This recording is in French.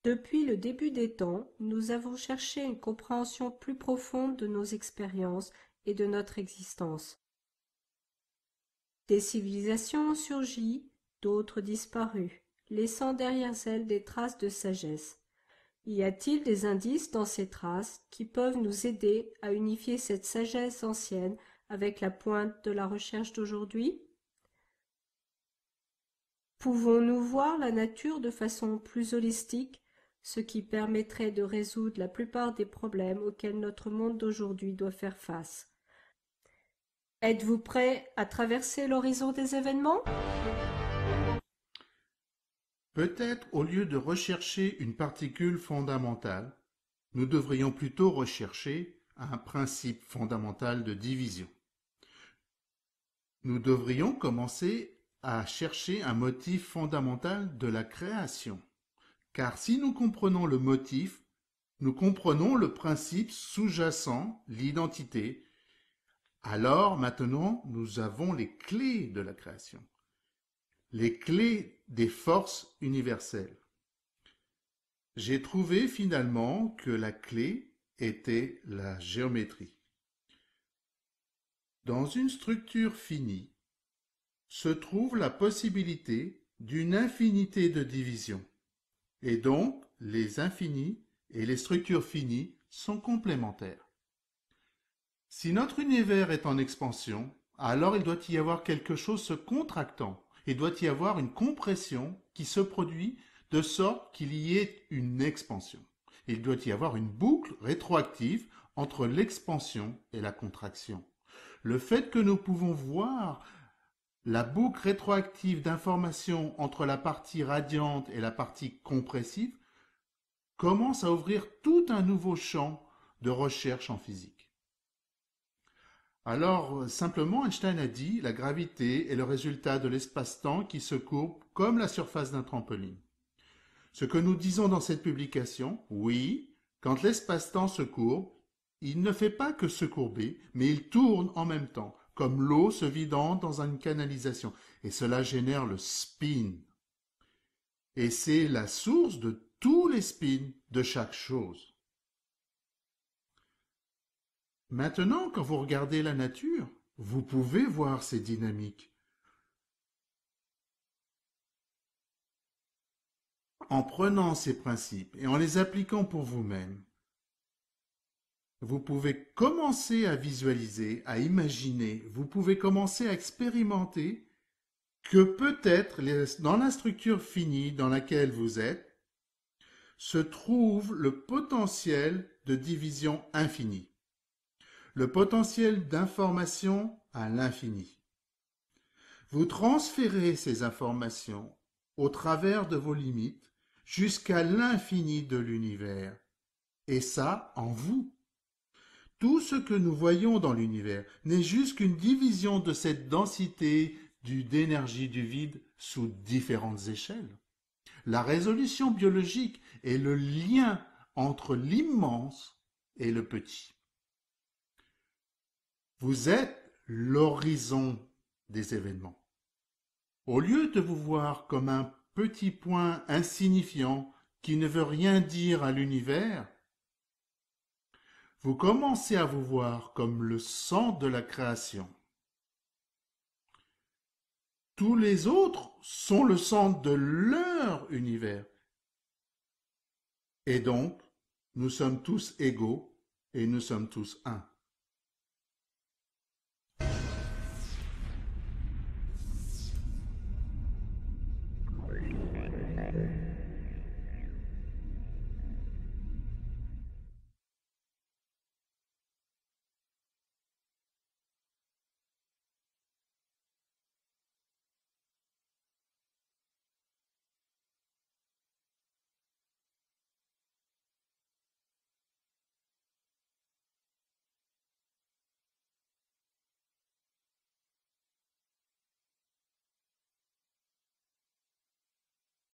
Depuis le début des temps, nous avons cherché une compréhension plus profonde de nos expériences et de notre existence. Des civilisations ont surgi, d'autres disparu, laissant derrière elles des traces de sagesse. Y a-t-il des indices dans ces traces qui peuvent nous aider à unifier cette sagesse ancienne avec la pointe de la recherche d'aujourd'hui? Pouvons-nous voir la nature de façon plus holistique, ce qui permettrait de résoudre la plupart des problèmes auxquels notre monde d'aujourd'hui doit faire face? Êtes-vous prêt à traverser l'horizon des événements? Peut-être au lieu de rechercher une particule fondamentale, nous devrions plutôt rechercher un principe fondamental de division. Nous devrions commencer à chercher un motif fondamental de la création. Car si nous comprenons le motif, nous comprenons le principe sous-jacent, l'identité. Alors maintenant, nous avons les clés de la création, les clés des forces universelles. J'ai trouvé finalement que la clé était la géométrie. Dans une structure finie se trouve la possibilité d'une infinité de divisions. Et donc, les infinis et les structures finies sont complémentaires. Si notre univers est en expansion, alors il doit y avoir quelque chose se contractant. Il doit y avoir une compression qui se produit de sorte qu'il y ait une expansion. Il doit y avoir une boucle rétroactive entre l'expansion et la contraction. Le fait que nous pouvons voir la boucle rétroactive d'information entre la partie radiante et la partie compressive commence à ouvrir tout un nouveau champ de recherche en physique. Alors, simplement, Einstein a dit la gravité est le résultat de l'espace-temps qui se courbe comme la surface d'un trampoline. Ce que nous disons dans cette publication, oui, quand l'espace-temps se courbe, il ne fait pas que se courber, mais il tourne en même temps, comme l'eau se vidant dans une canalisation. Et cela génère le spin. Et c'est la source de tous les spins de chaque chose. Maintenant, quand vous regardez la nature, vous pouvez voir ces dynamiques. En prenant ces principes et en les appliquant pour vous-même, vous pouvez commencer à visualiser, à imaginer, vous pouvez commencer à expérimenter que peut-être dans la structure finie dans laquelle vous êtes se trouve le potentiel de division infinie, le potentiel d'information à l'infini. Vous transférez ces informations au travers de vos limites jusqu'à l'infini de l'univers, et ça en vous. Tout ce que nous voyons dans l'univers n'est juste qu'une division de cette densité d'énergie du vide sous différentes échelles. La résolution biologique est le lien entre l'immense et le petit. Vous êtes l'horizon des événements. Au lieu de vous voir comme un petit point insignifiant qui ne veut rien dire à l'univers, vous commencez à vous voir comme le centre de la création. Tous les autres sont le centre de leur univers. Et donc, nous sommes tous égaux et nous sommes tous un.